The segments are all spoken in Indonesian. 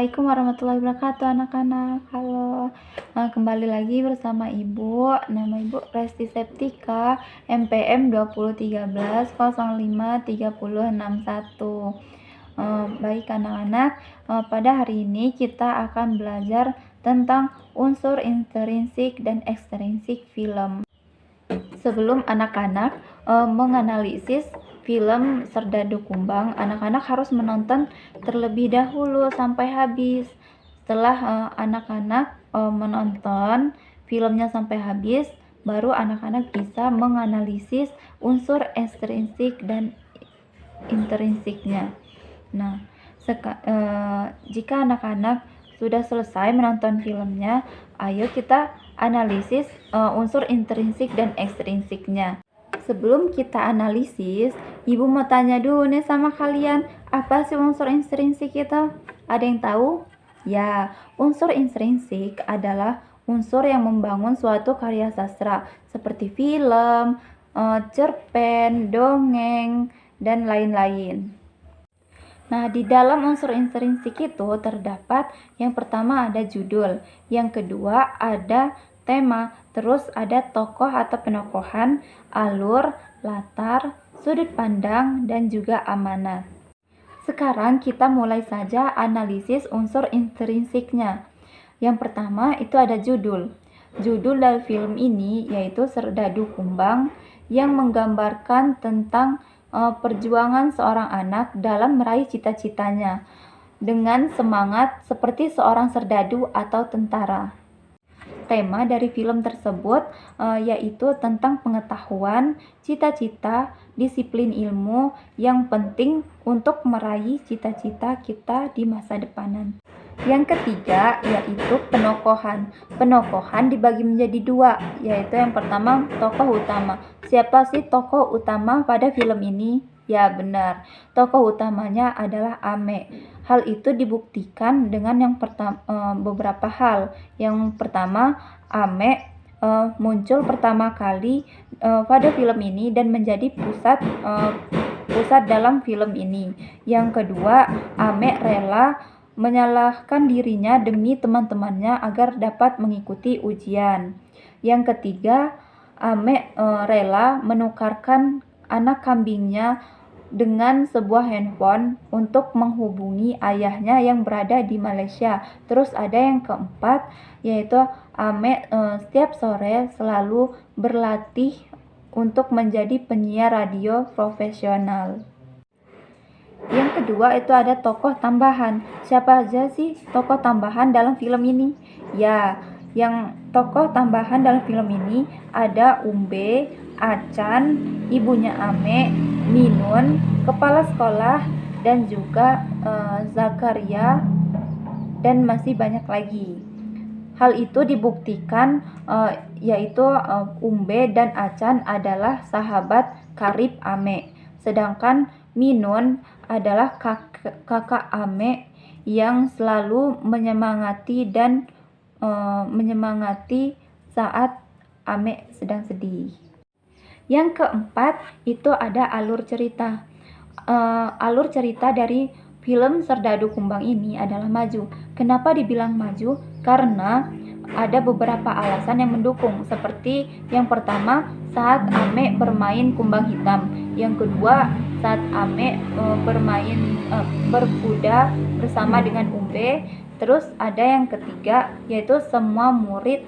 Assalamualaikum warahmatullahi wabarakatuh anak-anak. Halo, kembali lagi bersama Ibu. Nama Ibu Resti Septika, MPM 2013-05-3061. Baik anak-anak, pada hari ini kita akan belajar tentang unsur intrinsik dan ekstrinsik film. Sebelum anak-anak menganalisis film Serdadu Kumbang, anak-anak harus menonton terlebih dahulu sampai habis. Setelah anak-anak menonton filmnya sampai habis, baru anak-anak bisa menganalisis unsur ekstrinsik dan intrinsiknya. Nah, jika anak-anak sudah selesai menonton filmnya, ayo kita analisis unsur intrinsik dan ekstrinsiknya. Sebelum kita analisis, Ibu mau tanya dulu nih sama kalian, apa sih unsur intrinsik itu? Ada yang tahu? Ya, unsur intrinsik adalah unsur yang membangun suatu karya sastra seperti film, cerpen, dongeng, dan lain-lain. Nah, di dalam unsur intrinsik itu terdapat yang pertama ada judul, yang kedua ada tema, terus ada tokoh atau penokohan, alur, latar, sudut pandang, dan juga amanat. Sekarang kita mulai saja analisis unsur intrinsiknya. Yang pertama itu ada judul. Judul dari film ini yaitu Serdadu Kumbang yang menggambarkan tentang perjuangan seorang anak dalam meraih cita-citanya dengan semangat seperti seorang serdadu atau tentara. Tema dari film tersebut yaitu tentang pengetahuan, cita-cita, disiplin ilmu yang penting untuk meraih cita-cita kita di masa depan. Yang ketiga yaitu penokohan. Penokohan dibagi menjadi dua, yaitu yang pertama tokoh utama. Siapa sih tokoh utama pada film ini? Ya benar, tokoh utamanya adalah Ame. Hal itu dibuktikan dengan beberapa hal. Yang pertama, Ame muncul pertama kali pada film ini dan menjadi pusat dalam film ini. Yang kedua, Ame rela menyalahkan dirinya demi teman-temannya agar dapat mengikuti ujian. Yang ketiga, Ame rela menukarkan anak kambingnya dengan sebuah handphone untuk menghubungi ayahnya yang berada di Malaysia. Terus ada yang keempat, yaitu Ame setiap sore selalu berlatih untuk menjadi penyiar radio profesional. Yang kedua itu ada tokoh tambahan. Siapa aja sih tokoh tambahan dalam film ini? Ya, yang tokoh tambahan dalam film ini ada Umbe, Acan, ibunya Ame, Minun, kepala sekolah, dan juga Zakaria, dan masih banyak lagi. Hal itu dibuktikan yaitu Umbe dan Acan adalah sahabat karib Ame, sedangkan Minun adalah kakak Ame yang selalu menyemangati saat Ame sedang sedih. Yang keempat itu ada alur cerita. Alur cerita dari film Serdadu Kumbang ini adalah maju. Kenapa dibilang maju? Karena ada beberapa alasan yang mendukung, seperti yang pertama saat Ame bermain kumbang hitam, yang kedua saat Ame berkuda bersama dengan Umbe, terus ada yang ketiga yaitu semua murid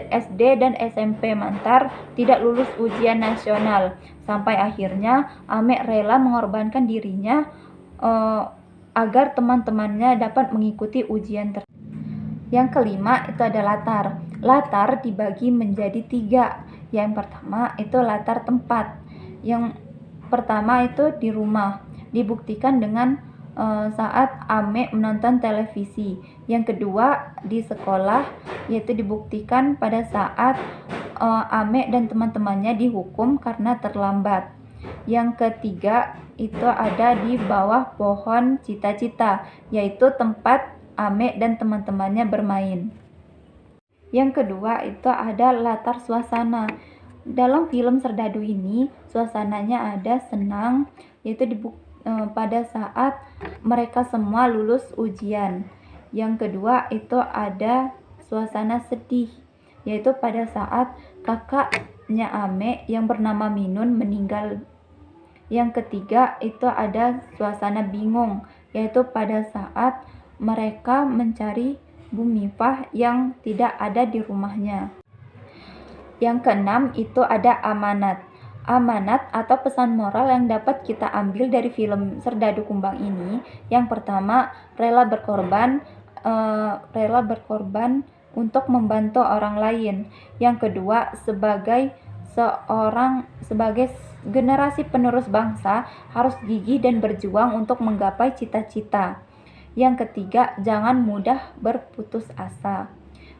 SD dan SMP Mantar tidak lulus ujian nasional, sampai akhirnya Ame rela mengorbankan dirinya agar teman-temannya dapat mengikuti ujian tersebut. Yang kelima itu ada latar. Latar dibagi menjadi 3. Yang pertama itu latar tempat. Yang pertama itu di rumah. Dibuktikan dengan saat Ame menonton televisi. Yang kedua di sekolah, yaitu dibuktikan pada saat Ame dan teman-temannya dihukum karena terlambat. Yang ketiga itu ada di bawah pohon cita-cita, yaitu tempat Ame dan teman-temannya bermain. Yang kedua itu ada latar suasana. Dalam film Serdadu ini suasananya ada senang, yaitu pada saat mereka semua lulus ujian. Yang kedua itu ada suasana sedih, yaitu pada saat kakaknya Ame yang bernama Minun meninggal. Yang ketiga itu ada suasana bingung, yaitu pada saat mereka mencari Bu Mifah yang tidak ada di rumahnya. Yang keenam itu ada amanat. Amanat atau pesan moral yang dapat kita ambil dari film Serdadu Kumbang ini, yang pertama rela berkorban untuk membantu orang lain. Yang kedua, sebagai generasi penerus bangsa harus gigih dan berjuang untuk menggapai cita-cita. Yang ketiga, jangan mudah berputus asa.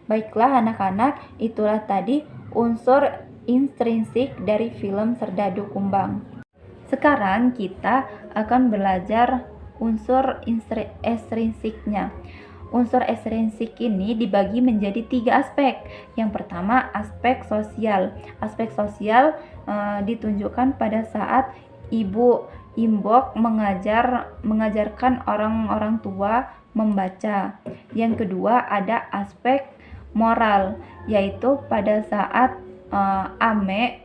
Baiklah anak-anak, itulah tadi unsur intrinsik dari film Serdadu Kumbang. Sekarang kita akan belajar unsur ekstrinsiknya. Unsur ekstrinsik ini dibagi menjadi 3 aspek. Yang pertama, aspek sosial. Aspek sosial ditunjukkan pada saat Ibu Imbok mengajarkan orang-orang tua membaca. Yang kedua, ada aspek moral, yaitu pada saat Ame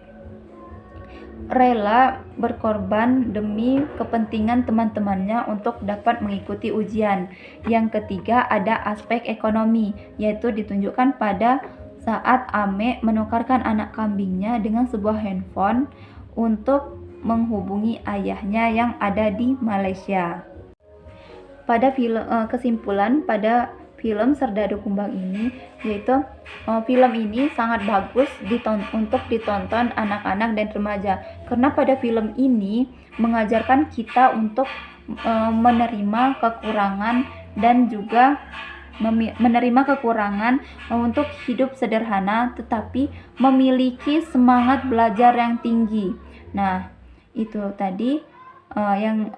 rela berkorban demi kepentingan teman-temannya untuk dapat mengikuti ujian. Yang ketiga ada aspek ekonomi, yaitu ditunjukkan pada saat Ame menukarkan anak kambingnya dengan sebuah handphone untuk menghubungi ayahnya yang ada di Malaysia. Pada kesimpulan pada film Serdadu Kumbang ini, yaitu film ini sangat bagus untuk ditonton anak-anak dan remaja, karena pada film ini mengajarkan kita untuk menerima kekurangan dan juga menerima kekurangan untuk hidup sederhana tetapi memiliki semangat belajar yang tinggi. Nah, itu tadi yang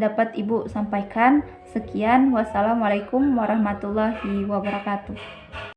dapat Ibu sampaikan. Sekian, wassalamualaikum warahmatullahi wabarakatuh.